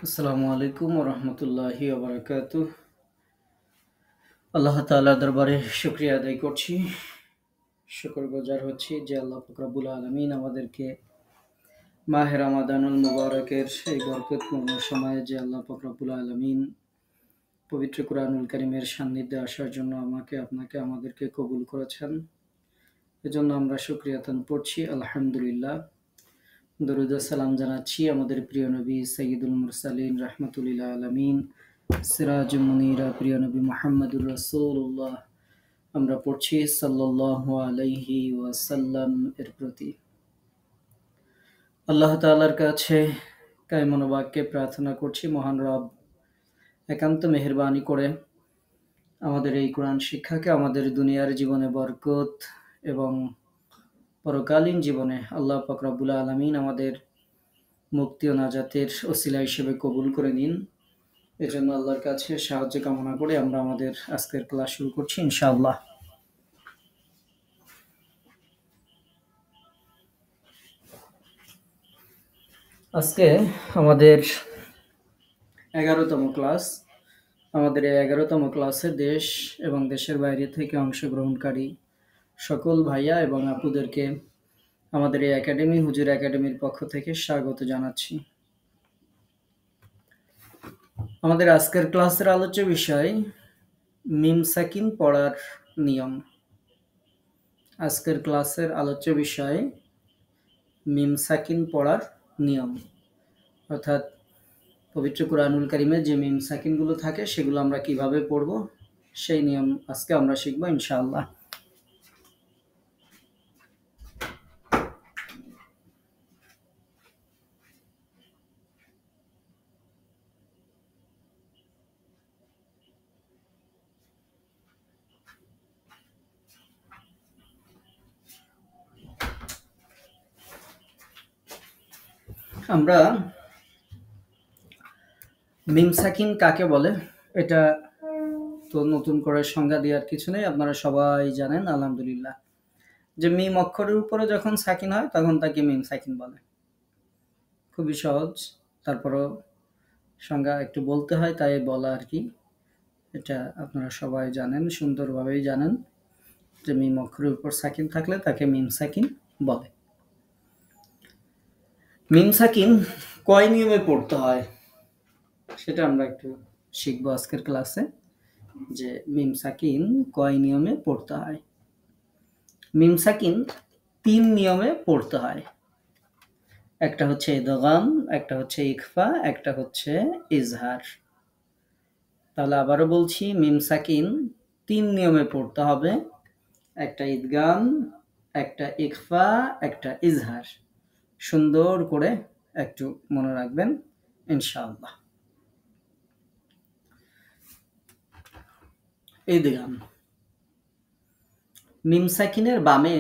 আসসালামু আলাইকুম রহমতুল্লাহি ওবরাকাতুহ। আল্লাহ তাআলার দরবারে শুকরিয়া আদায় করছি, শুকরগুজার হচ্ছি যে আল্লাহ পাক রব্বুল আলামিন আমাদেরকে মাহে রমাদানুল মুবারকের এই বরকতপূর্ণ সময়ে যে আল্লাহ পাক রব্বুল আলামিন পবিত্র কুরআনুল কারীমের সান্নিধ্যে আসার জন্য আমাকে আপনাকে আমাদেরকে কবুল করেছেন। এজন্য আমরা শুকরিয়া আদান করছি, আলহামদুলিল্লাহ। দরুদ ও সালাম জানাচ্ছি আমাদের প্রিয় নবী সাইয়্যিদুল মুরসালিন রাহমাতুল লিল আলামিন সিরাজুম মুনীরা প্রিয় নবী মুহাম্মদুর রাসূলুল্লাহ আমরা পড়ছি সাল্লাল্লাহু আলাইহি ওয়াসাল্লাম এর প্রতি। আল্লাহ তাআলার কাছে কায়মনোবাক্যে প্রার্থনা করছি, মহান রব একান্ত মেহেরবানি করে আমাদের এই কোরআন শিক্ষাকে আমাদের দুনিয়ার জীবনে বরকত এবং পরকালীন জীবনে আল্লাহ পাক রব্বুল আলামিন আমাদের মুক্তি ও নাজাতের ওসিলা হিসেবে কবুল করে নিন। এজন্য আল্লাহর কাছে সাহায্য কামনা করে আমরা আমাদের আজকের ক্লাস শুরু করছি ইনশাআল্লাহ। আজকে আমাদের 11তম ক্লাস। আমাদের এই 11তম ক্লাসে দেশ এবং দেশের বাইরে থেকে অংশগ্রহণকারী সকল ভাইয়া এবং আপুদেরকে আমাদের এই একাডেমি হুজুর একাডেমির পক্ষ থেকে স্বাগত জানাচ্ছি। আমাদের আজকের ক্লাসের আলোচ্য বিষয় মিম সাকিন পড়ার নিয়ম। আজকের ক্লাসের আলোচ্য বিষয় মিম সাকিন পড়ার নিয়ম, অর্থাৎ পবিত্র কুরআনুল কারীমে যে মিম সাকিনগুলো থাকে সেগুলো আমরা কিভাবে পড়ব সেই নিয়ম আজকে আমরা শিখব ইনশাআল্লাহ। আমরা মিম সাকিন কাকে বলে এটা তো নতুন করে সংজ্ঞা দেওয়ার কিছু নেই, আপনারা সবাই জানেন আলহামদুলিল্লাহ। যে মিম অক্ষরের উপরে যখন সাকিন হয় তখন তাকে মিম সাকিন বলে। খুবই সহজ, তারপরও সংজ্ঞা একটু বলতে হয় তাই বলা আর কি। এটা আপনারা সবাই জানেন, সুন্দরভাবেই জানেন যে মিম অক্ষরের উপর সাকিন থাকলে তাকে মিম সাকিন বলে। মিম সাকিন কয় নিয়মে পড়তে হয় সেটা আমরা একটু শিখবো আজকের ক্লাসে, যে মিম সাকিন কয় নিয়মে পড়তে হয়। মিম সাকিন 3 নিয়মে পড়তে হয়। একটা হচ্ছে ইদগাম, একটা হচ্ছে ইখফা, একটা হচ্ছে ইজহার। তাহলে আবারও বলছি, মিম সাকিন 3 নিয়মে পড়তে হবে। একটা ইদগাম, একটা ইখফা, একটা ইজহার। সুন্দর করে একটু মনে রাখবেন ইনশাআল্লাহ। ইদগাম, মিম সাকিনের বামে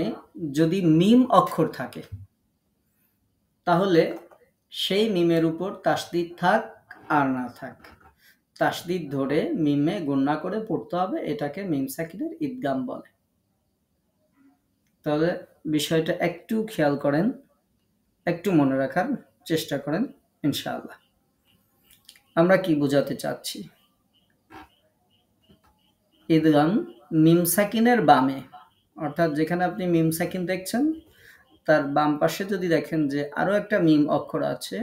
যদি মিম অক্ষর থাকে তাহলে সেই মিমের উপর তাসদিদ থাক আর না থাক, তাসদিদ ধরে মিমে গুণনা করে পড়তে হবে। এটাকে মিম সাকিনের ইদগাম বলে। তাহলে বিষয়টা একটু খেয়াল করেন, একটু মনে রাখার চেষ্টা করেন ইনশাআল্লাহ। আমরা কি বোঝাতে চাচ্ছি? ইদগাম মিম সাকিনের বামে, অর্থাৎ যেখানে আপনি মিম সাকিন দেখছেন তার বাম পাশে যদি দেখেন যে আরো একটা মিম অক্ষর আছে,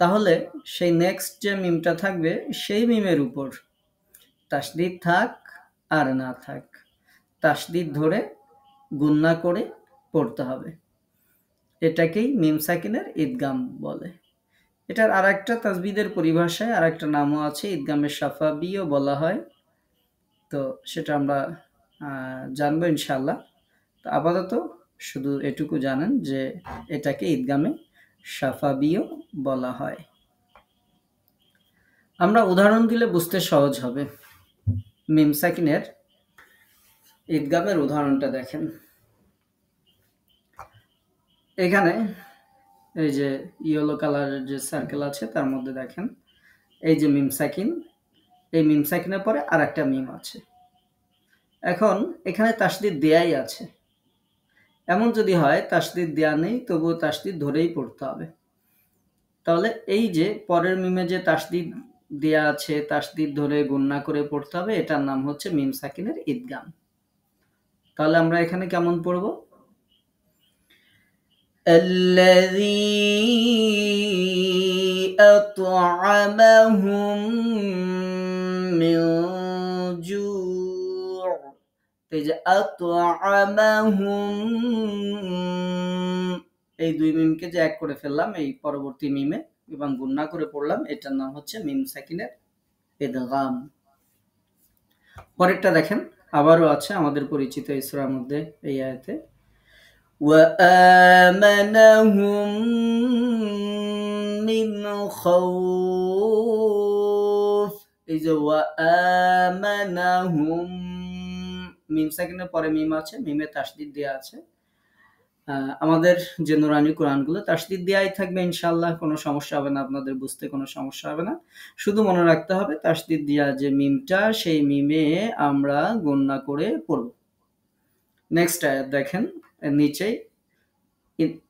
তাহলে সেই নেক্সট যে মিমটা থাকবে সেই মিমের উপর তাসদিদ থাক আর না থাক, তাসদিদ ধরে গুণনা করে পড়তে হবে। এটাকেই মিম সাকিনের ইদগাম বলে। এটার আর একটা তাজবিদের পরিভাষায় আর একটা নামও আছে, ইদগামের শাফাবিও বলা হয়। তো সেটা আমরা জানবো ইনশাআল্লাহ। তো আপাতত শুধু এটুকু জানেন যে এটাকে ইদগামে শাফাবিও বলা হয়। আমরা উদাহরণ দিলে বুঝতে সহজ হবে। মিম সাকিনের ইদগামের উদাহরণটা দেখেন। এখানে এই যে ইয়েলো কালারের যে সার্কেল আছে তার মধ্যে দেখেন এই যে মিম সাকিন, এই মিম সাকিনের পরে আর একটা মিম আছে। এখন এখানে তাসদিদ দেয়াই আছে। এমন যদি হয় তাসদিদ দেয়া নেই তবুও তাসদিদ ধরেই পড়তে হবে। তাহলে এই যে পরের মিমে যে তাসদিদ দেয়া আছে, তাসদিদ ধরে গুণনা করে পড়তে হবে, এটার নাম হচ্ছে মিম সাকিনের ইদগাম। তাহলে আমরা এখানে কেমন পড়ব? الذي أطعمهم من جوع। এই যে আতআমাহুম, এই দুই মিমকে যে এক করে ফেললাম এই পরবর্তী মিমে এবং গুণনা করে পড়লাম, এটার নাম হচ্ছে মিম সাকিনের ইদগাম। পরেরটা দেখেন, আবারও আছে আমাদের পরিচিত এই সূরার মধ্যে এই আয়াতে, وآمنهم من خوف। এই যে وآمنهم, মিম সাকিনের পরে মিম আছে, মিমে তাসদিদ দেয়া আছে। আমাদের যে নুরানি কোরআনগুলো তাসদিদ দেয়াই থাকবে ইনশাআল্লাহ, কোনো সমস্যা হবে না, আপনাদের বুঝতে কোনো সমস্যা হবে না। শুধু মনে রাখতে হবে তাসদিদ দেয়া যে মিমটা, সেই মিমে আমরা গণনা করে পড়ব। নেক্সট আয়াত দেখেন, এর নিচেই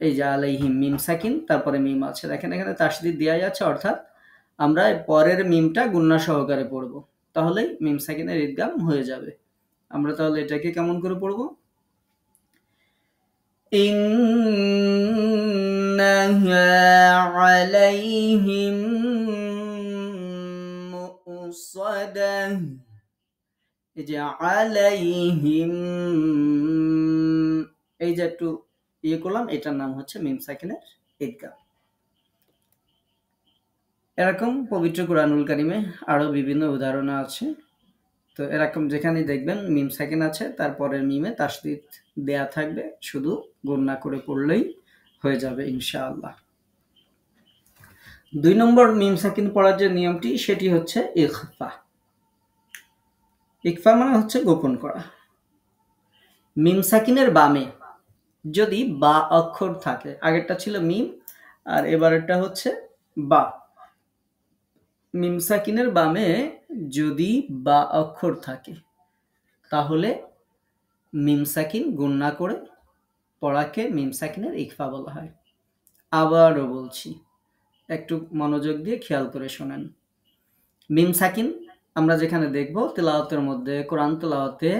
এই যে আলাইহিম, মিম সাকিন তারপরে মিম আছে, দেখেন এখানে তাসদিদ দেয়া যাচ্ছে, অর্থাৎ আমরা পরের মিমটা গুণনা সহকারে পড়ব, তাহলেই মিম সাকিনের ইদগাম হয়ে যাবে। আমরা তাহলে এটাকে কেমন করে পড়ব? ইন্নাহা আলাইহিম মুসাদাহ। এই যে আলাইহিম, এই যে একটু ইয়ে করলাম, এটার নাম হচ্ছে মিম সাকিনের ইদগাম। এরকম পবিত্র কুরআনুল কারিমে আরো বিভিন্ন উদাহরণ আছে। তো এরকম যেখানে দেখবেন মিম সাকিন আছে, তারপরের মিমে তাসদিদ দেয়া থাকবে, শুধু গণনা করে পড়লেই হয়ে যাবে ইনশাআল্লাহ। ২ নম্বর মিম সাকিন পড়ার যে নিয়মটি, সেটি হচ্ছে ইখফা। ইখফা মানে হচ্ছে গোপন করা। মিম সাকিনের বামে যদি বা অক্ষর থাকে, আগেরটা ছিল মিম আর এবারেরটা হচ্ছে বা, মিম সাকিনের বামে যদি বা অক্ষর থাকে তাহলে মিম সাকিন গুণনা করে পড়াকে মিম সাকিনের ইখফা বলা হয়। আবারও বলছি, একটু মনোযোগ দিয়ে খেয়াল করে শোনেন। মিম সাকিন আমরা যেখানে দেখব তেলাওয়াতের মধ্যে, কোরআন তেলাওয়াতে,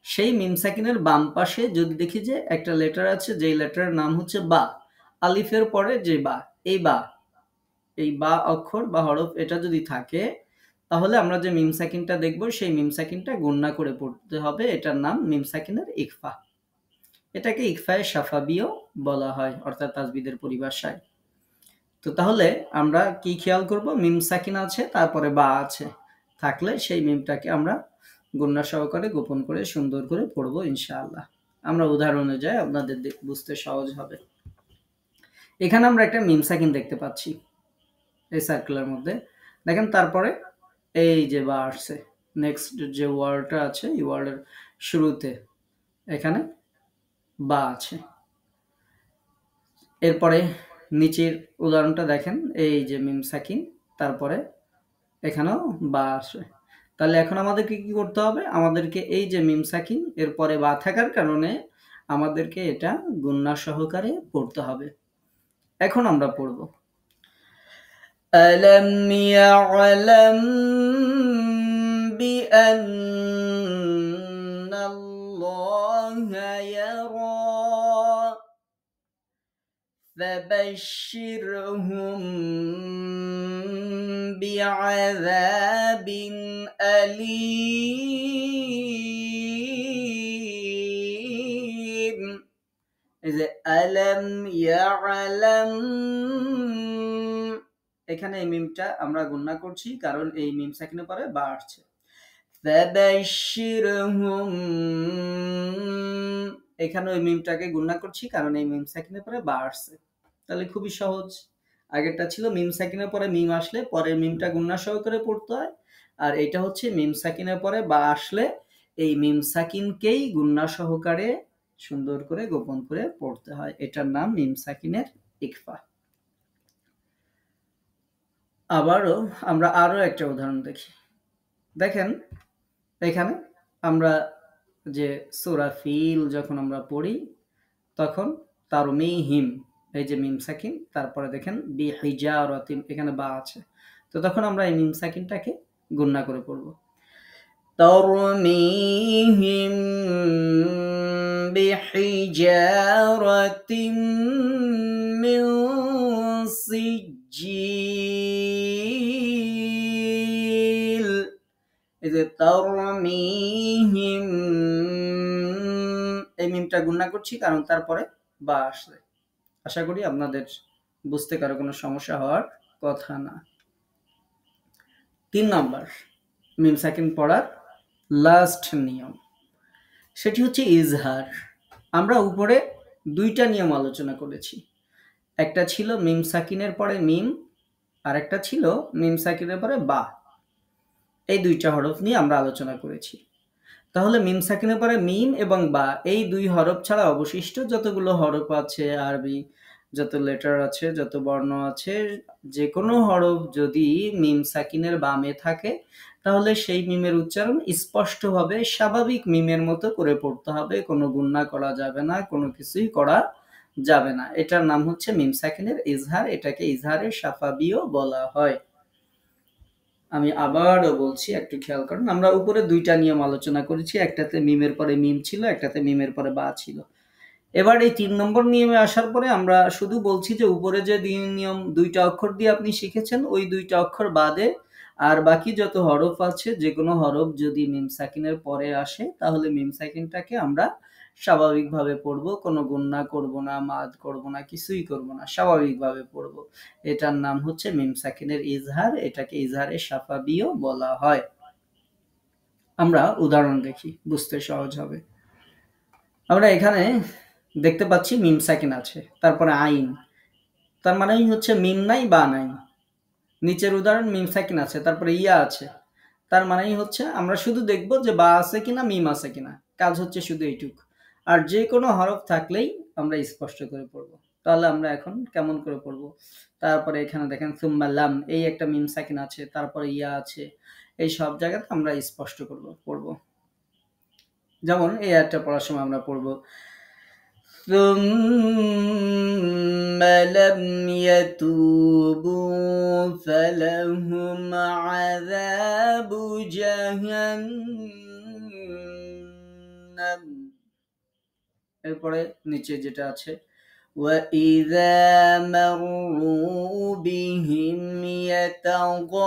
সেই মিম সাকিনের বাম পাশে যদি দেখি যে একটা লেটার আছে, যেই লেটারের নাম হচ্ছে বা, আলিফের পরে যে বা, এই বা অক্ষর বা হরফ এটা যদি থাকে, তাহলে আমরা যে মিম সাকিনটা দেখব সেই মিম সাকিনটা গুণনা করে পড়তে হবে, এটার নাম মিম সাকিনের ইখফা। এটাকে ইখফায়ে শাফাবিও বলা হয়, অর্থাৎ তাজবিদের পরিভাষায়। তো তাহলে আমরা কি খেয়াল করব? মিম সাকিন আছে, তারপরে বা আছে, থাকলে সেই মিমটাকে আমরা গুণনা সহকারে গোপন করে সুন্দর করে পড়ব ইনশাআল্লাহ। আমরা উদাহরণে যাই, আপনাদের বুঝতে সহজ হবে। এখানে আমরা একটা মিম সাকিন দেখতে পাচ্ছি এই সার্কেলের মধ্যে, দেখেন তারপরে এই যে বা আসছে, নেক্সট যে ওয়ার্ডটা আছে এই ওয়ার্ডের শুরুতে এখানে বা আছে। এরপরে নিচের উদাহরণটা দেখেন, এই যে মিম সাকিন, তারপরে এখানেও বা আসে। তাহলে এখন আমাদেরকে কি করতে হবে? আমাদেরকে এই যে মিম সাকিন এরপরে বা থাকার কারণে আমাদেরকে এটা গুণনা সহকারে পড়তে হবে। এখন আমরা পড়ব আলাম ইয়ালাম বিআন্নাল্লাহা ইয়ারা فبشرهم بعذاب أليم। এই যে আলাম ইয়ালাম, এখানে এই মিমটা আমরা গুণনা করছি কারণ এই মিম সাকিনের পরে বা আসছে। ফাবাশশিরহুম, এখানে ওই মিমটাকে গুণনা করছি কারণ এই মিম সাকিনের পরে বা আসছে। তাহলে খুবই সহজ। আগেরটা ছিল মিম সাকিনের পরে মিম আসলে পরের মিমটা গুণনা সহকারে পড়তে হয়, আর এটা হচ্ছে মিম সাকিনের পরে বা আসলে এই মিম সাকিনকেই গুণনা সহকারে সুন্দর করে গোপন করে পড়তে হয়, এটার নাম মিম সাকিনের ইখফা। আবারও আমরা আরো একটা উদাহরণ দেখি। দেখেন এখানে আমরা যে সূরা ফিল যখন আমরা পড়ি তখন তারমিহিম, এই যে মিম সাকিন, তারপরে দেখেন বিহিজারাতিন, এখানে বা আছে। তো তখন আমরা এই মিম সাকিনটাকে গুণনা করে পড়ব। তরমিহিম বিহিজারাতিন মিন সিজ্জিল। এই যে তরমিহিম, এই মিমটা গুণনা করছি কারণ তারপরে বা আসছে। আশা করি আপনাদের বুঝতে কারো কোনো সমস্যা হওয়ার কথা না। 3 নাম্বার মিম সাকিন পড়ার লাস্ট নিয়ম, সেটি হচ্ছে ইজহার। আমরা উপরে 2টা নিয়ম আলোচনা করেছি। একটা ছিল মিম সাকিনের পরে মিম, আর একটা ছিল মিম সাকিনের পরে বা। এই 2টা হরফ নিয়ে আমরা আলোচনা করেছি। তাহলে মিম সাকিনের পরে মিম এবং বা, এই 2 হরফ ছাড়া অবশিষ্ট যতগুলো হরফ আছে আরবি, যত লেটার আছে, যত বর্ণ আছে, যে কোনো হরফ যদি মিম সাকিনের বামে থাকে তাহলে সেই মিমের উচ্চারণ স্পষ্টভাবে স্বাভাবিক মিমের মতো করে পড়তে হবে। কোনো গুণনা করা যাবে না, কোনো কিছুই করা যাবে না। এটার নাম হচ্ছে মিম সাকিনের ইজহার। এটাকে ইজহারের শাফাবিও বলা হয়। আমি আবারও বলছি, একটু খেয়াল করেন। আমরা উপরে 2টা নিয়ম আলোচনা করেছি। একটাতে মিমের পরে মিম ছিল, একটাতে মিমের পরে বা ছিল। এবার এই 3 নম্বর নিয়মে আসার পরে আমরা শুধু বলছি যে উপরে যে নিয়ম 2টা অক্ষর দিয়ে আপনি শিখেছেন, ওই 2টা অক্ষর বাদে আর বাকি যত হরফ আছে, যে কোনো হরফ যদি মিম সাকিনের পরে আসে তাহলে মিম সাকিনটাকে আমরা স্বাভাবিকভাবে পড়ব। কোনো গুণনা করব না, মাদ করব না, কিছুই করব না, স্বাভাবিকভাবে পড়ব। এটার নাম হচ্ছে মিম সাকিনের ইজহার। এটাকে ইজহারের শাফাবিও বলা হয়। আমরা উদাহরণ দেখি, বুঝতে সহজ হবে। আমরা এখানে দেখতে পাচ্ছি মিম সাকিন আছে, তারপরে আইন, তার মানেই হচ্ছে মিম নাই বা নাই। নিচের উদাহরণ মিম সাকিন আছে, তারপরে ইয়া আছে, তার মানেই হচ্ছে আমরা শুধু দেখব যে বা আছে কিনা, মিম আছে কিনা। কাজ হচ্ছে শুধু এইটুক। আর যে কোনো হরফ থাকলেই আমরা স্পষ্ট করে পড়বো। তাহলে আমরা এখন কেমন করে পড়বো? তারপরে এখানে দেখেন সুম্মা লাম, এই একটা মিম সাকিন আছে, তারপরে ইয়া আছে, এই সব জায়গাতে আমরা স্পষ্ট পড়বো। যেমন এই আয়াতটা পড়ার সময় আমরা পড়বো ثم لم يتوبوا فلهم عذاب جهنم। এরপরে নিচে যেটা আছে وَإِذَا مَرُّوا بِهِمْ يَتَغَامَزُونَ।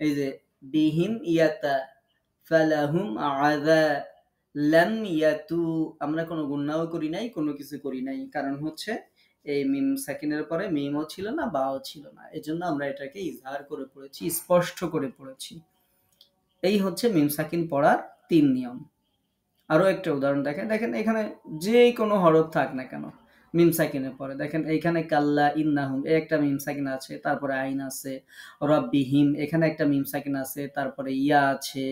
এই যে বিহিম ইয়াতা ফালাহুম আযা লাম ইয়াতু, আমরা কোনো গুণনাও করি নাই, কোনো কিছু করি নাই। কারণ হচ্ছে এই মিম সাকিনের পরে মিমও ছিল না, বাও ছিল না। এজন্য আমরা এটাকে ইজহার করে পড়েছি, স্পষ্ট করে পড়েছি। এই হচ্ছে মিম সাকিন পড়ার 3 নিয়ম। আরো একটা উদাহরণ দেখেন। দেখেন এখানে যে কোনো হরফ থাক না কেন মিম সাকিনের পরে, দেখেন এইখানে কাল্লা ইন্নাহুম, এই একটা মিম সাকিন আছে, তারপরে আইন আছে। রব্বিহিম, এখানে একটা মিম সাকিন আছে, তারপরে ইয়া আছে।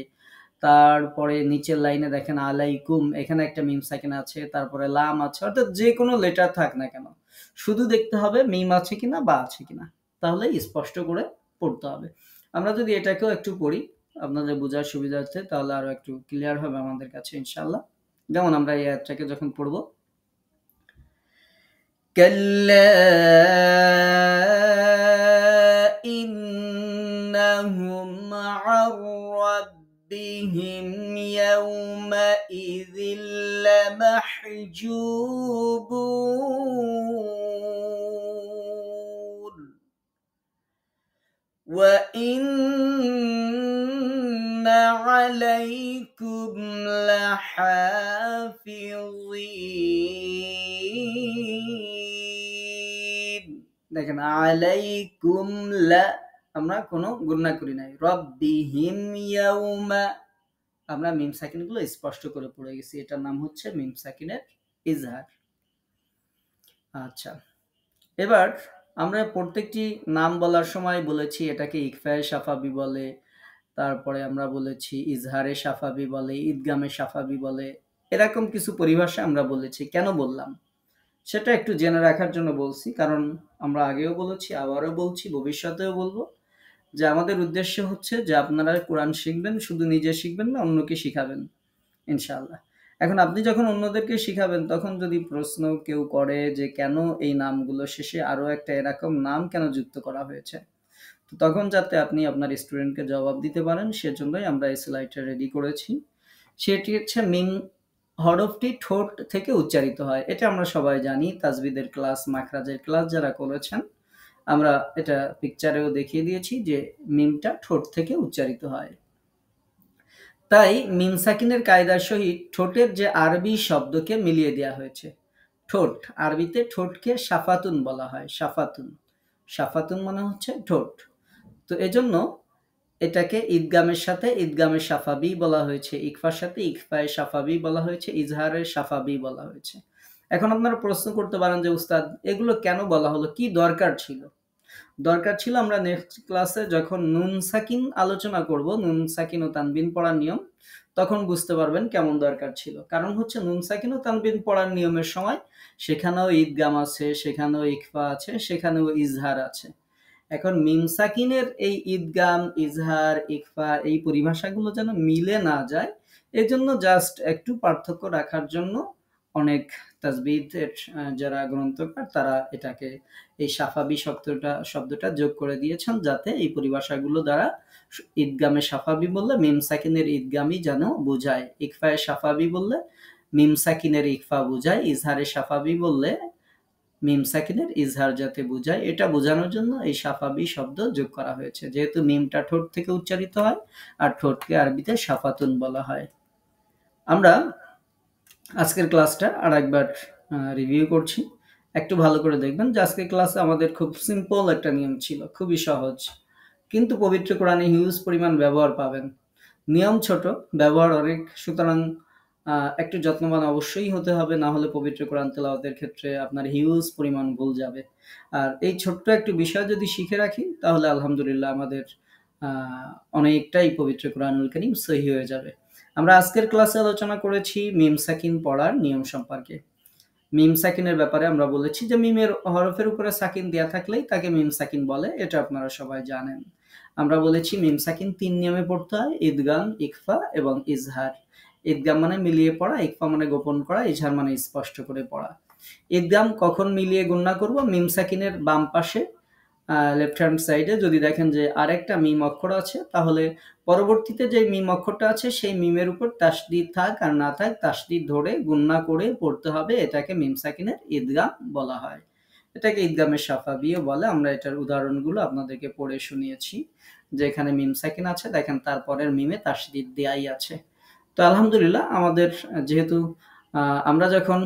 তারপরে নিচের লাইনে দেখেন আলাইকুম, এখানে একটা মিম সাকিন আছে, তারপরে লাম আছে। অর্থাৎ যে কোনো লেটার থাক না কেন, শুধু দেখতে হবে মিম আছে কিনা বা আছে কিনা, তাহলে স্পষ্ট করে পড়তে হবে। আমরা যদি এটাকেও একটু পড়ি আপনাদের বোঝার সুবিধার্থে, তাহলে আরো একটু ক্লিয়ার হবে আমাদের কাছে ইনশাআল্লাহ। যেমন আমরা এই আয়াতটাকে যখন পড়ব, কাল্লা ইন্নাহুম আন রাব্বিহিম ইয়াওমাইযিল লামাহজুবুন ওয়া ইন্না আলাইকুম লাহাফিযিন। দেখেন আলাইকুম লা, আমরা কোনো গুণনা করি নাই। রব্বিহিম ইয়াউমা, আমরা মিম সাকিনগুলো স্পষ্ট করে পড়ে গেছি। এটার নাম হচ্ছে মিম সাকিনের ইজহার। আচ্ছা, এবার আমরা প্রত্যেকটি নাম বলার সময় বলেছি এটাকে ইকফায়ে শাফাবি বলে, তারপরে আমরা বলেছি ইজহারে শাফাবি বলে, ঈদগামে শাফাবি বলে। এরকম কিছু পরিভাষা আমরা বলেছি। কেন বললাম সেটা একটু জেনে রাখার জন্য বলছি, কারণ আমরা আগেও বলেছি, আবারও বলছি, ভবিষ্যতেও বলবো যে আমাদের উদ্দেশ্য হচ্ছে যে আপনারা কোরআন শিখবেন, শুধু নিজে শিখবেন না, অন্যকে শিখাবেন ইনশাআল্লাহ। এখন আপনি যখন অন্যদেরকে শিখাবেন, তখন যদি প্রশ্ন কেউ করে যে কেন এই নামগুলো শেষে আরো একটা এরকম নাম কেন যুক্ত করা হয়েছে, তো তখন যাতে আপনি আপনার স্টুডেন্টকে জবাব দিতে পারেন, সেজন্যই আমরা এই স্লাইডটা রেডি করেছি। সেটি হচ্ছে মিম হরফটি ঠোঁট থেকে উচ্চারিত হয়। এটা আমরা সবাই জানি, তাজবিদের ক্লাস, মাখরাজের ক্লাস যারা করেছেন, আমরা এটা পিকচারেও দেখিয়ে দিয়েছি যে মিমটা ঠোঁট থেকে উচ্চারিত হয়। তাই মিম সাকিনের কায়দার সহিত ঠোঁটের যে আরবি শব্দকে মিলিয়ে দেওয়া হয়েছে। ঠোঁট, আরবিতে ঠোঁটকে সাফাতুন বলা হয়। সাফাতুন, সাফাতুন মানে হচ্ছে ঠোঁট। তো এজন্য এটাকে ঈদগামের সাথে ঈদগামে সাফাবি বলা হয়েছে, ইকফার সাথে ইকফায়ে সাফাবি বলা হয়েছে, ইজহারের সাফাবি বলা হয়েছে। এখন আপনারা প্রশ্ন করতে পারেন যে উস্তাদ, এগুলো কেন বলা হলো, কি দরকার ছিল? দরকার ছিল, আমরা নেক্সট ক্লাসে যখন নুন সাকিন আলোচনা করব, নুন সাকিন ও তানবিন পড়ার নিয়ম, তখন বুঝতে পারবেন কেমন দরকার ছিল। কারণ হচ্ছে নুন সাকিন ও তানবিন পড়ার নিয়মের সময় সেখানেও ঈদগাম আছে, সেখানেও ইকফা আছে, সেখানেও ইজহার আছে। এখন মিম সাকিনের এই ঈদগাম, ইজহার, ইকফা এই পরিভাষাগুলো যেন মিলে না যায়, এজন্য জাস্ট একটু পার্থক্য রাখার জন্য অনেক তাজবিদের যারা গ্রন্থকার, তারা এটাকে এই সাফাবি শব্দটা যোগ করে দিয়েছেন, যাতে এই পরিভাষাগুলো দ্বারা ঈদগামে সাফাবি বললে মিম সাকিনের ঈদগামই যেন বোঝায়, ইকফায়ে সাফাবি বললে মিম সাকিনের ইকফা বোঝায়, ইজহারে সাফাবি বললে মিম সাকিনের ইজহার যাতে বোঝায়, এটা বোঝানোর জন্য এই সাফাবি শব্দ যোগ করা হয়েছে। যেহেতু মিমটা ঠোঁট থেকে উচ্চারিত হয়, আর ঠোঁটকে আরবিতে সাফাতুন বলা হয়। আমরা আজকের ক্লাসটা আর একবার রিভিউ করছি, একটু ভালো করে দেখবেন যে আজকের ক্লাসে আমাদের খুব সিম্পল একটা নিয়ম ছিল, খুবই সহজ, কিন্তু পবিত্র কোরআনে হিউজ পরিমাণ ব্যবহার পাবেন। নিয়ম ছোট, ব্যবহার অনেক, সুতরাং একটু যত্নবান অবশ্যই হতে হবে, না হলে পবিত্র কোরআন তেলাওয়াতের ক্ষেত্রে আপনার হিউজ পরিমাণ ভুল যাবে। আর এই ছোট্ট একটু বিষয় যদি শিখে রাখি, তাহলে আলহামদুলিল্লাহ আমাদের অনেকটাই পবিত্র কোরআনুল কারীম সহি হয়ে যাবে। আমরা আজকের ক্লাসে আলোচনা করেছি মিম সাকিন পড়ার নিয়ম সম্পর্কে। মিম সাকিনের ব্যাপারে আমরা বলেছি যে মিমের হরফের উপরে সাকিন দেয়া থাকলেই তাকে মিম সাকিন বলে, এটা আপনারা সবাই জানেন। আমরা বলেছি মিম সাকিন ৩ নিয়মে পড়তে হয়: ঈদগাম, ইকফা এবং ইজহার। ঈদগাম মানে মিলিয়ে পড়া, ইকফা মানে গোপন করা, ইজহার মানে স্পষ্ট করে পড়া। ঈদগাম কখন মিলিয়ে গুণনা করব? মিম সাকিনের বাম পাশে লেফট হ্যান্ড সাইডে যদি দেখেন যে আরেকটা মিম অক্ষর আছে, তাহলে পরবর্তীতে যে মিম অক্ষরটা আছে সেই মিমের উপর তাসদিদ থাক আর না থাক, তাসদিদ ধরে গুণনা করে পড়তে হবে, এটাকে মিম সাকিনের ঈদগাম বলা হয়। এটাকে ঈদগামের সাফাবিও বলে। আমরা এটার উদাহরণগুলো আপনাদেরকে পড়ে শুনিয়েছি, যে এখানে মিম সাকিন আছে, দেখেন তারপরের মিমে তাসদিদ দেয়াই আছে। তো আলহামদুলিল্লাহ, আমাদের যেহেতু আমরা যখন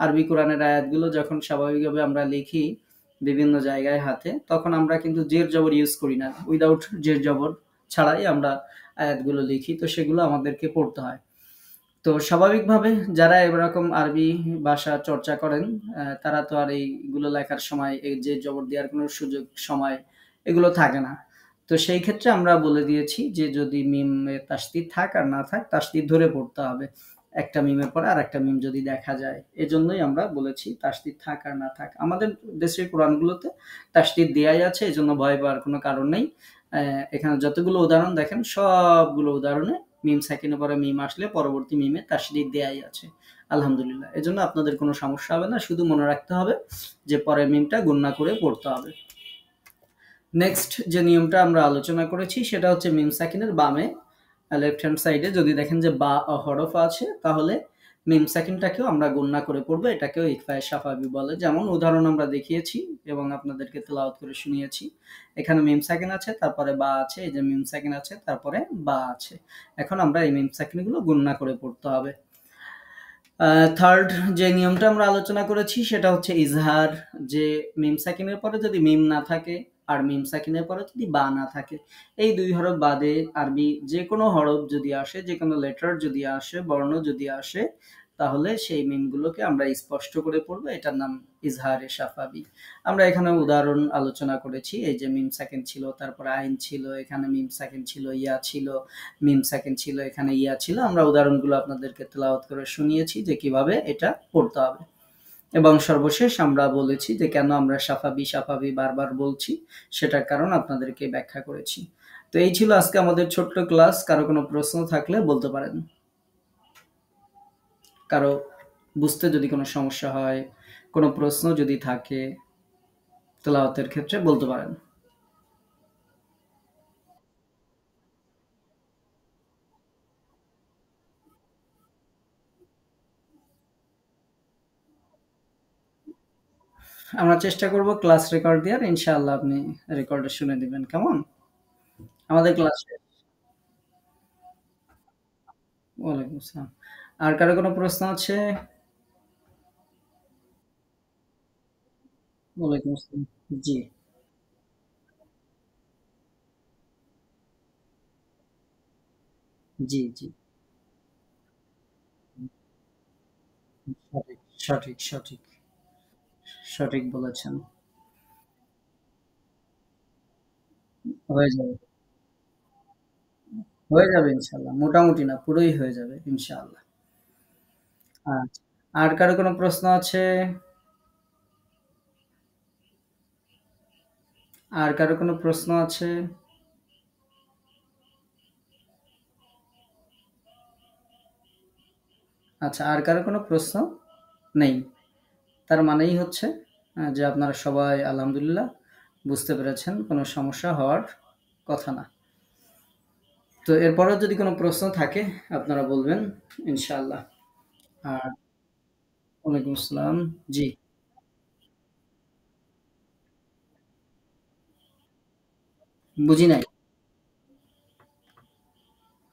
আরবি কোরআনের আয়াতগুলো যখন স্বাভাবিকভাবে আমরা লিখি বিভিন্ন জায়গায় হাতে, তখন আমরা কিন্তু জের জবর ইউজ করি না, উইদাউট জের জবর ছাড়াই আমরা আয়াতগুলো লিখি, তো সেগুলো আমাদেরকে পড়তে হয়। তো স্বাভাবিকভাবে যারা এরকম আরবি ভাষা চর্চা করেন, তারা তো আর এইগুলো লেখার সময় এই জের জবর দেওয়ার কোনো সুযোগ, সময় এগুলো থাকে না। তো সেই ক্ষেত্রে আমরা বলে দিয়েছি যে যদি মিমে তাসদিদ থাক আর না থাক, তাসদিদ ধরে পড়তে হবে, একটা মিমের পরে আর একটা মিম যদি দেখা যায়। এজন্যই আমরা বলেছি তাসদিদ থাক আর না থাক। আমাদের দেশের কোরআনগুলোতে তাসদিদ দেয়াই আছে, এজন্য ভয় পাওয়ার কোনো কারণ নেই। এখানে যতগুলো উদাহরণ দেখেন, সবগুলো উদাহরণে মিম সাকিনের পরে মিম আসলে পরবর্তী মিমে তাসদিদ দেয়াই আছে আলহামদুলিল্লাহ। এজন্য আপনাদের কোনো সমস্যা হবে না, শুধু মনে রাখতে হবে যে পরের মিমটা গুণনা করে পড়তে হবে। নেক্সট যে নিয়মটা আমরা আলোচনা করেছি সেটা হচ্ছে মিম সাকিনের বামে লেফট হ্যান্ড সাইডে যদি দেখেন যে বা হরফ আছে, তাহলে মিম সাকিনটাকেও আমরা গুণনা করে পড়বো, এটাকেও ইকফায়ে সাফাবি বলে। যেমন উদাহরণ আমরা দেখিয়েছি এবং আপনাদেরকে তেলাওয়াত করে শুনিয়েছি। এখানে মিম সাকিন আছে, তারপরে বা আছে, এই যে মিম সাকিন আছে, তারপরে বা আছে। এখন আমরা এই মিম সাকিনগুলো গুণনা করে পড়তে হবে। থার্ড যে নিয়মটা আমরা আলোচনা করেছি সেটা হচ্ছে ইজহার, যে মিম সাকিনের পরে যদি মিম না থাকে আর মিম সাকিনের পরে যদি বা না থাকে, এই দুই হরফ বাদে আরবি যে কোনো হরফ যদি আসে, যে কোনো লেটার যদি আসে, বর্ণ যদি আসে, তাহলে সেই মিমগুলোকে আমরা স্পষ্ট করে পড়বো, এটার নাম ইজহারে সাফাবি। আমরা এখানে উদাহরণ আলোচনা করেছি, এই যে মিম সাকিন ছিল, তারপরে আইন ছিল, এখানে মিম সাকিন ছিল, ইয়া ছিল, মিম সাকিন ছিল, এখানে ইয়া ছিল। আমরা উদাহরণগুলো আপনাদেরকে তেলাওয়াত করে শুনিয়েছি যে কিভাবে এটা পড়তে হবে। এবং সর্বশেষ আমরা বলেছি যে কেন আমরা সাফাবি সাফাবি বারবার বলছি, সেটার কারণ আপনাদেরকে ব্যাখ্যা করেছি। তো এই ছিল আজকে আমাদের ছোট্ট ক্লাস। কারো কোনো প্রশ্ন থাকলে বলতে পারেন। কারো বুঝতে যদি কোনো সমস্যা হয়, কোনো প্রশ্ন যদি থাকে তেলাওয়াতের ক্ষেত্রে বলতে পারেন। আমরা চেষ্টা করব ক্লাস রেকর্ড দেওয়ার, ইনশাআল্লাহ আপনি রেকর্ডে শুনে দিবেন, কেমন? আমাদের ক্লাস শেষ। ওয়ালাইকুম আসসালাম। আর কারো কোনো প্রশ্ন আছে? ওয়ালাইকুম আসসালাম। জি, জি, জি। সঠিক, সঠিক, সঠিক, সঠিক বলেছেন। হয়ে যাবে, হয়ে যাবে ইনশাআল্লাহ। মোটামুটি না, পুরোই হয়ে যাবে ইনশাআল্লাহ। আচ্ছা। আর কারো কোনো প্রশ্ন আছে? আর কারো কোনো প্রশ্ন আছে? আচ্ছা, আর কারো কোনো প্রশ্ন নেই। তার মানেই হচ্ছে যে আপনারা সবাই আলহামদুলিল্লাহ বুঝতে পেরেছেন। কোনো সমস্যা হওয়ার কথা না। তো এরপরেও যদি কোনো প্রশ্ন থাকে আপনারা বলবেন ইনশাআল্লাহ। আর ওয়ালাইকুম আসসালাম। জি, বুঝি নাই।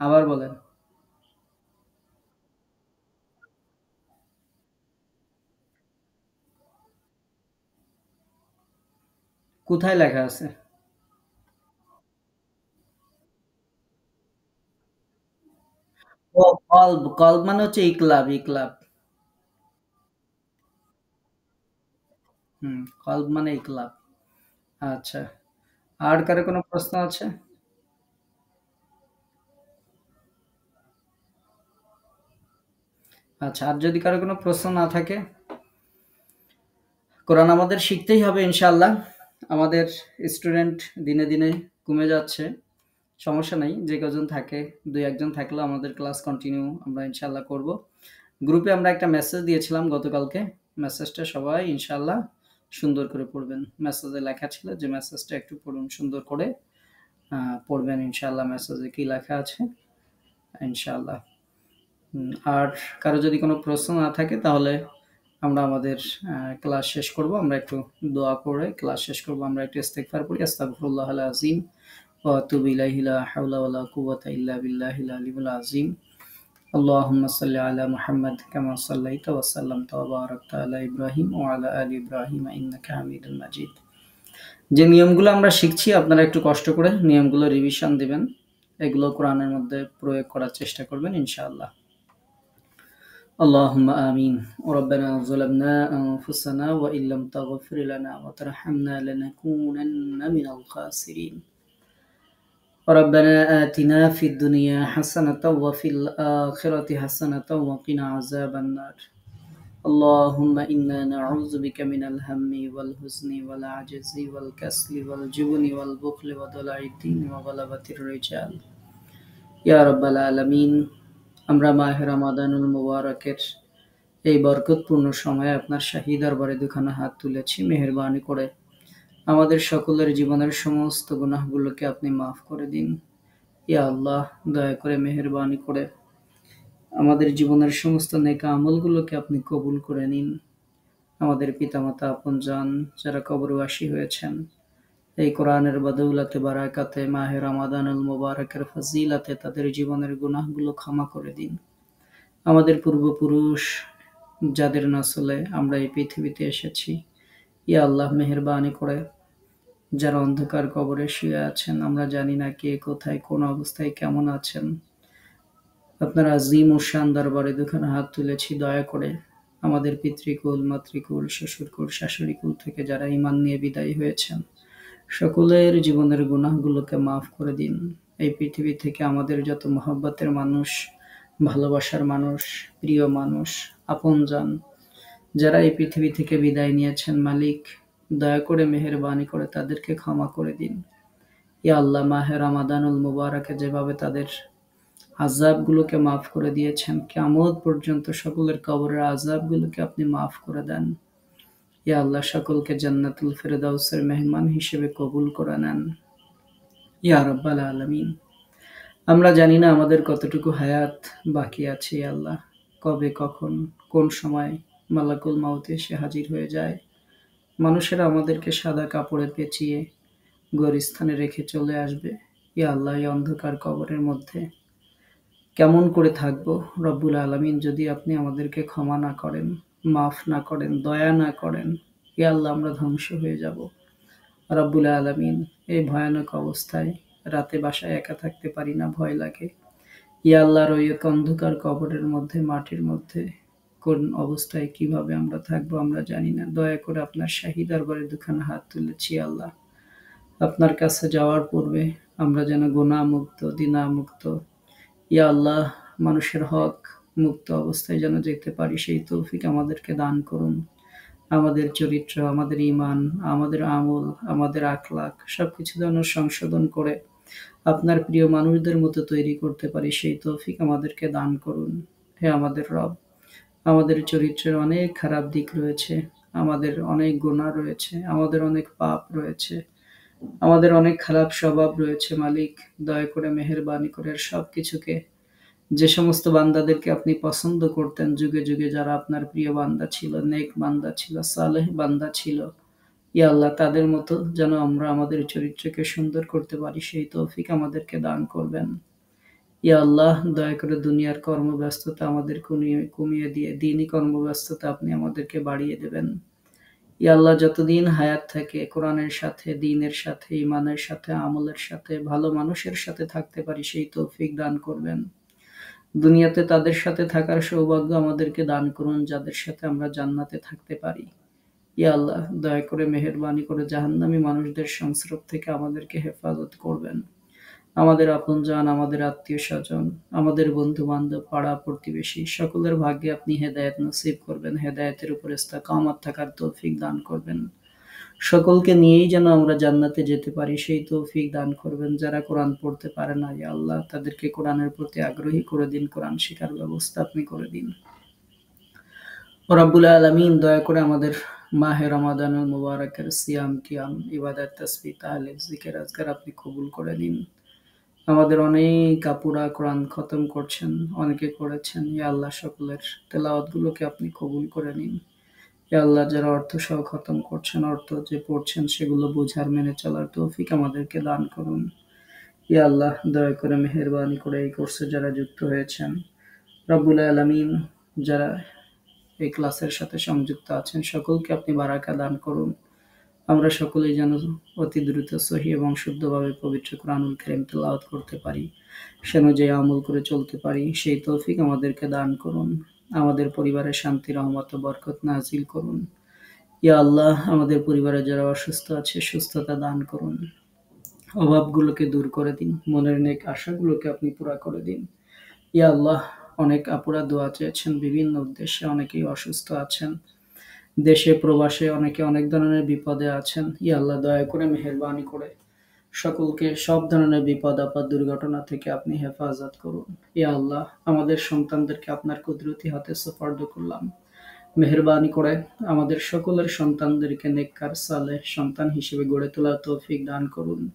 আবার বলেন। কোথায় লেখা আছে? ও কল্ব, কল্ব মানে হচ্ছে ইকলাব, ইকলাব। হুম, কল্ব মানে ইকলাব। আচ্ছা। আর কারো কোনো প্রশ্ন আছে? আচ্ছা, আর যদি কারো কোনো প্রশ্ন না থাকে, কোরআন আমাদের শিখতেই হবে ইনশাআল্লাহ। আমাদের স্টুডেন্ট দিনে, দিনে কমে যাচ্ছে। সমস্যা নাই। যে কজন থাকে, ২-১ জন থাকলেও আমাদের ক্লাস কন্টিনিউ আমরা ইনশাআল্লাহ করব। গ্রুপে আমরা একটা মেসেজ দিয়েছিলাম গতকালকে। মেসেজটা সবাই ইনশাআল্লাহ সুন্দর করে পড়বেন। মেসেজে লেখা ছিল যে মেসেজটা একটু পড়ুন সুন্দর করে। পড়বেন ইনশাআল্লাহ মেসেজে কি লেখা আছে ইনশাআল্লাহ। আর কারো যদি কোনো প্রশ্ন না থাকে তাহলে আমরা আমাদের ক্লাস শেষ করব। আমরা একটু দোয়া করে ক্লাস শেষ করব। আমরা একটু ইস্তেগফার পড়ি। আস্তাগফিরুল্লাহাল আযীম ওয়া আতুবু ইলাইহি লা হাওলা ওয়া লা কুওয়াতা ইল্লা বিল্লাহিল আলিয়্যিল আযীম। আল্লাহুম্মা সাল্লি আলা মুহাম্মাদ কামা সাল্লাইতা ওয়া সাল্লামতা ওয়া বারাকতা আলা ইব্রাহিম ওয়া আলা আলি ইব্রাহিম ইন্নাকা হামিদুম মাজিদ। যে নিয়মগুলো আমরা শিখছি আপনারা একটু কষ্ট করে নিয়মগুলো রিভিশন দিবেন। এগুলো কোরআনের মধ্যে প্রয়োগ করার চেষ্টা করবেন ইনশাআল্লাহ। اللهم آمين. ربنا ظلمنا أنفسنا وإن لم تغفر لنا وترحمنا لنكونن من الخاسرين. ربنا آتنا في الدنيا حسنة وفي الآخرة حسنة وقنا عذاب النار. اللهم إنا نعوذ بك من الهم والحزن والعجز والكسل والجبن والبخل وضلع الدين وغلبة الرجال. ইয়া রাব্বাল আলামিন। আমরা মাহে রমাদানুল মুবারকের এই বরকতপূর্ণ সময়ে আপনার শাহী দরবারে দুখানা হাত তুলেছি। মেহেরবানি করে আমাদের সকলের জীবনের সমস্ত গুনাহগুলোকে আপনি মাফ করে দিন। ইয়া আল্লাহ, দয়া করে মেহেরবানি করে আমাদের জীবনের সমস্ত নেক আমলগুলোকে আপনি কবুল করে নিন। আমাদের পিতামাতা আপনজন যারা কবরবাসী হয়েছেন, এই কোরআনের বদৌলতে বারাকাতে মাহে রমাদানুল মুবারকের ফজিলাতে তাদের জীবনের গুনাহগুলো ক্ষমা করে দিন। আমাদের পূর্বপুরুষ যাদের নসলে আমরা এই পৃথিবীতে এসেছি, ইয়া আল্লাহ মেহেরবানি করে যারা অন্ধকার কবরে শুয়ে আছেন, আমরা জানি না কে কোথায় কোন অবস্থায় কেমন আছেন। আপনার আজিম ও শান দরবারে দুখানা হাত তুলেছি, দয়া করে আমাদের পিতৃকুল, মাতৃকুল, শ্বশুরকুল, শাশুড়িকুল থেকে যারা ঈমান নিয়ে বিদায়ী হয়েছেন, সকলের জীবনের গুনাহগুলোকে মাফ করে দিন। এই পৃথিবী থেকে আমাদের যত মহব্বতের মানুষ, ভালোবাসার মানুষ, প্রিয় মানুষ, আপনজন যারা এই পৃথিবী থেকে বিদায় নিয়েছেন মালিক, দয়া করে মেহেরবানি করে তাদেরকে ক্ষমা করে দিন। ইয়া আল্লাহ, মাহে রমাদানুল মুবারকে যেভাবে তাদের আযাবগুলোকে মাফ করে দিয়েছেন, কিয়ামত পর্যন্ত সকলের কবরের আযাবগুলোকে আপনি মাফ করে দেন। ইয়া আল্লাহ, সকলকে জান্নাতুল ফেরদাউসের মেহমান হিসেবে কবুল করে নেন। ইয়া রাব্বাল আলামিন। আমরা জানি না আমাদের কতটুকু হায়াত বাকি আছে। ইয়া আল্লাহ, কবে কখন কোন সময় মালাকুল মাউত এসে হাজির হয়ে যায়। মানুষেরা আমাদেরকে সাদা কাপড়ে পেঁচিয়ে গোরস্থানে রেখে চলে আসবে। ইয়া আল্লাহ, এই অন্ধকার কবরের মধ্যে কেমন করে থাকবো রব্বুল আলামিন, যদি আপনি আমাদেরকে ক্ষমা না করেন, মাফ না করেন, দয়া না করেন। ইয়া আল্লাহ, আমরা ধ্বংস হয়ে যাব রব্বুল আলামিন। এই ভয়ানক অবস্থায় রাতে বাসায় একা থাকতে পারি না, ভয় লাগে। ইয়া আল্লাহর ওই এক অন্ধকার কবরের মধ্যে, মাটির মধ্যে কোন অবস্থায় কিভাবে আমরা থাকবো আমরা জানি না। দয়া করে আপনার শাহী দরবারে দুখানা হাত তুলেছি আল্লাহ, আপনার কাছে যাওয়ার পূর্বে আমরা যেন গুনাহমুক্ত, দ্বিধামুক্ত, ইয়া আল্লাহ, মানুষের হক মুক্ত অবস্থায় যেন যেতে পারি, সেই তৌফিক আমাদেরকে দান করুন। আমাদের চরিত্র, আমাদের ঈমান, আমাদের আমল, আমাদের আখলাক সবকিছু যেন সংশোধন করে আপনার প্রিয় মানুষদের মতো তৈরি করতে পারি, সেই তৌফিক আমাদেরকে দান করুন। হে আমাদের রব, আমাদের চরিত্রের অনেক খারাপ দিক রয়েছে, আমাদের অনেক গুনাহ রয়েছে, আমাদের অনেক পাপ রয়েছে, আমাদের অনেক খারাপ স্বভাব রয়েছে মালিক। দয়া করে মেহেরবানি করে সবকিছুকে, যে সমস্ত বান্দাদেরকে আপনি পছন্দ করতেন যুগে যুগে, যারা আপনার প্রিয় বান্দা ছিল, নেক বান্দা ছিল, সালেহ বান্দা ছিল, ইয়া আল্লাহ, তাদের মতো যেন আমরা আমাদের চরিত্রকে সুন্দর করতে পারি, সেই তৌফিক আমাদেরকে দান করবেন। ইয়া আল্লাহ, দয়া করে দুনিয়ার কর্মব্যস্ততা আমাদের কমিয়ে দিয়ে দিনই কর্মব্যস্ততা আপনি আমাদেরকে বাড়িয়ে দেবেন। ইয়া আল্লাহ, যতদিন হায়াত থাকে কোরআনের সাথে, দ্বীনের সাথে, ঈমানের সাথে, আমলের সাথে, ভালো মানুষের সাথে থাকতে পারি, সেই তৌফিক দান করবেন। দুনিয়াতে তাদের সাথে থাকার সৌভাগ্য আমাদেরকে দান করুন, যাদের সাথে আমরা জান্নাতে থাকতে পারি। ইয়া আল্লাহ, দয়া করে মেহেরবানি করে জাহান্নামী মানুষদের সংস্রব থেকে আমাদেরকে হেফাজত করবেন। আমাদের আপনজন, আমাদের আত্মীয়স্বজন, আমাদের বন্ধু-বান্ধব, পাড়া-প্রতিবেশী সকলের ভাগ্যে আপনি হেদায়েত নসিব করবেন। হেদায়েতের উপর ইস্তেকামত থাকার তৌফিক দান করবেন। সকলকে নিয়েই যেন আমরা জান্নাতে যেতে পারি, সেই তৌফিক দান করবেন। যারা কোরআন পড়তে পারে না, ইয়া আল্লাহ, তাদেরকে কোরআনের প্রতি আগ্রহী করে দিন, কোরআন শিখার ব্যবস্থা আপনি করে দিন। রব্বুল আলামিন, দয়া করে আমাদের মাহে রমাদানুল মুবারকের সিয়াম, কিয়াম, ইবাদত, তাসবিহ, তাহলিল, জিকির, আজকার আপনি কবুল করে নিন। আমাদের অনেক আপুরা কোরআন খতম করছেন, অনেকে করেছেন। ইয়া আল্লাহ, সকলের তেলাওয়াতগুলোকে আপনি কবুল করে নিন। ইয়া আল্লাহ, যারা অর্থ সহ খতম করছেন, অর্থ যে পড়ছেন সেগুলো বোঝার, মেনে চলার তৌফিক আমাদেরকে দান করুন। ইয়া আল্লাহ, দয়া করে মেহেরবানি করে এই কোর্সে যারা যুক্ত হয়েছেন রব্বুল আলামিন, যারা এই ক্লাসের সাথে সংযুক্ত আছেন, সকলকে আপনি বারাকা দান করুন। আমরা সকলেই যেন অতি দ্রুত সহি এবং শুদ্ধভাবে পবিত্র কোরআনুল কারীম তেলাওয়াত করতে পারি, সে অনুযায়ী আমল করে চলতে পারি, সেই তৌফিক আমাদেরকে দান করুন। আমাদের পরিবারে শান্তি, রহমত ও বরকত নাজিল করুন। ইয়া আল্লাহ, আমাদের পরিবারে যারা অসুস্থ আছে সুস্থতা দান করুন। অভাবগুলোকে দূর করে দিন, মনের নেক আশাগুলোকে আপনি পুরা করে দিন। ইয়া আল্লাহ, অনেক আপুরা দোয়া চেয়েছেন বিভিন্ন উদ্দেশ্যে, অনেকেই অসুস্থ আছেন, দেশে প্রবাসে অনেকে অনেক ধরনের বিপদে আছেন। ইয়া আল্লাহ, দয়া করে মেহেরবানি করে সকলকে সব ধরনের বিপদ আপদ দুর্ঘটনা থেকে আপনি হেফাজত করুন। ইয়া আল্লাহ, আমাদের সন্তানদেরকে আপনার কুদরতি হাতে সুপার্দ করলাম। মেহেরবানি করে আমাদের সকলের সন্তানদেরকে নেককার সালেহ সন্তান হিসেবে গড়ে তোলার তৌফিক দান করুন।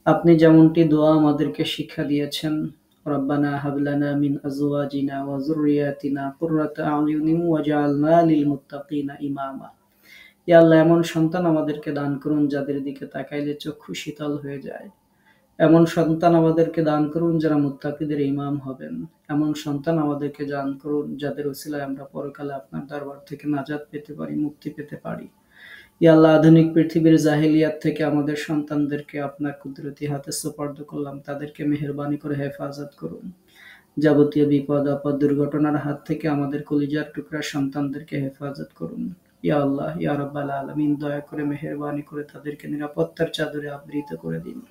আপনি যেমনটি দোয়া আমাদেরকে শিক্ষা দিয়েছেন, রব্বানা হাব লানা মিন আজওয়াজিনা ওয়া যুররিয়াতিনা কুররাতা আয়ুনিন ওয়াজআলনা লিল মুত্তাকিনা ইমামা। ইয়া আল্লাহ, এমন সন্তান আমাদেরকে দান করুন যাদের দিকে তাকাইলে চক্ষু শীতল হয়ে যায়। এমন সন্তান আমাদেরকে দান করুন যারা মুত্তাকিদের ইমাম হবেন। এমন সন্তান আমাদেরকে দান করুন যাদের উসিলায় আমরা পরকালে আপনার দরবার থেকে নাজাত পেতে পারি, মুক্তি পেতে পারি। ইয়া আল্লাহ, আধুনিক পৃথিবীর জাহিলিয়াত থেকে আমাদের সন্তানদেরকে আপনার কুদরতি হাতে সুপার্দ করলাম। তাদেরকে মেহেরবানি করে হেফাজত করুন। যাবতীয় বিপদ আপদ দুর্ঘটনার হাত থেকে আমাদের কলিজার টুকরা সন্তানদেরকে হেফাজত করুন। ইয়া আল্লাহ, ইয়া রাব্বাল আলামিন, দয়া করে মেহেরবানি করে তাদেরকে নিরাপত্তার চাদরে আবৃত করে দিন।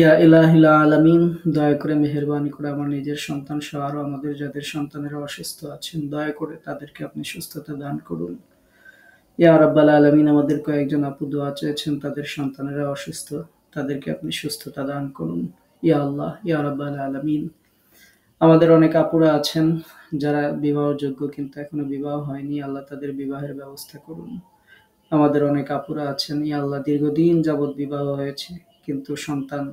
ইয়া ইলাহিল আলামিন, দয়া করে মেহেরবানি করে আমার নিজের সন্তান সহ আরো আমাদের যাদের সন্তানেরা অসুস্থ আছেন, দয়া করে তাদেরকে আপনি সুস্থতা দান করুন। ইয়া রাব্বাল আলামিন, আমাদের কয়েকজন আপু দোয়া চেয়েছেন, তাদের সন্তানেরা অসুস্থ, তাদেরকে আপনি সুস্থতা দান করুন। ইয়া আল্লাহ, ইয়া রাব্বাল আলামিন, আমাদের অনেক আপুরা আছেন যারা বিবাহযোগ্য কিন্তু এখনো বিবাহ হয়নি, আল্লাহ তাদের বিবাহের ব্যবস্থা করুন। আমাদের অনেক আপুরা আছেন, ইয়া আল্লাহ, দীর্ঘদিন যাবৎ বিবাহ হয়েছে কিন্তু সন্তান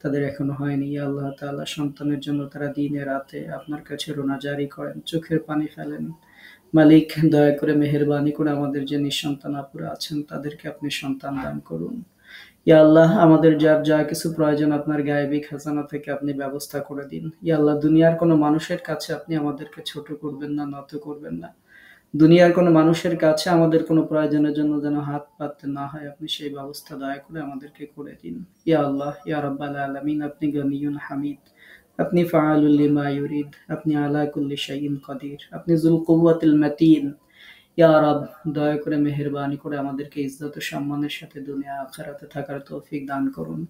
তাদের এখনো হয়নি। ইয়া আল্লাহ তাআলা, সন্তানের জন্য তারা দিনে রাতে আপনার কাছে রোনা জারি করেন, চোখের পানি ফেলেন। মালিক, দয়া করে মেহেরবানি করে আমাদের যে নিঃসন্তান আপুরা আছেন তাদেরকে আপনি সন্তান দান করুন। ইয়া আল্লাহ, আমাদের যার যা কিছু প্রয়োজন আপনার গায়েবী খাজানা থেকে আপনি ব্যবস্থা করে দিন। ইয়া আল্লাহ, দুনিয়ার কোনো মানুষের কাছে আপনি আমাদেরকে ছোট করবেন না, নত করবেন না। দুনিয়ার কোনো মানুষের কাছে আমাদের কোনো প্রয়োজনের জন্য যেন হাত পাততে না হয়, আপনি সেই ব্যবস্থা দয়া করে আমাদেরকে করে দিন। ইয়া আল্লাহ, ইয়া রাব্বাল আলামিন, আপনি গনিয়ুন হামিদ, আপনি ফাআলুল লিমা ইউরিদ, আপনি আলা কুল্লি শাইইন কাদির, আপনি যুল কুওয়াতিল মাতিন। ইয়া রাব, দয়া করে মেহেরবানি করে আমাদেরকে ইজ্জত ও সম্মানের সাথে দুনিয়া আখিরাতে থাকার তৌফিক দান করুন।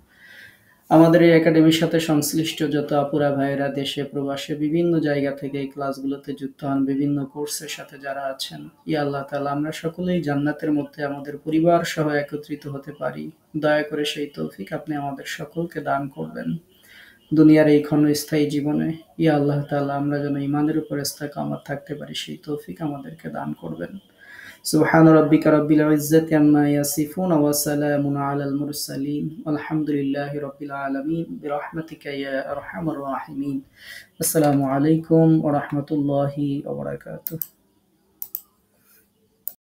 আমাদের এই একাডেমির সাথে সংশ্লিষ্ট যত আপুরা ভাইয়েরা দেশে প্রবাসে বিভিন্ন জায়গা থেকে এই ক্লাসগুলোতে যুক্ত হন, বিভিন্ন কোর্সের সাথে যারা আছেন, ইয়া আল্লাহ তাআলা, আমরা সকলেই জান্নাতের মধ্যে আমাদের পরিবার সহ একত্রিত হতে পারি। দয়া করে সেই তৌফিক আপনি আমাদের সকলকে দান করবেন দুনিয়ার এই ক্ষণস্থায়ী জীবনে। ইয়া আল্লাহ তাআলা, আমরা যেন ঈমানের উপর ইস্তেকামত থাকতে পারি, সেই তৌফিক আমাদেরকে দান করবেন। সুবহান রাব্বিকা রাব্বিল ইজ্জাতি আম্মা ইয়াসিফুন ওয়া সালামুন আলাল মুরসালিন ওয়ালহামদুলিল্লাহি রাব্বিল আলামিন বিরহমাতিকা ইয়া আরহামার রাহিমিন। আসসালামু আলাইকুম ওয়া রাহমাতুল্লাহি ওয়া বারাকাতুহু।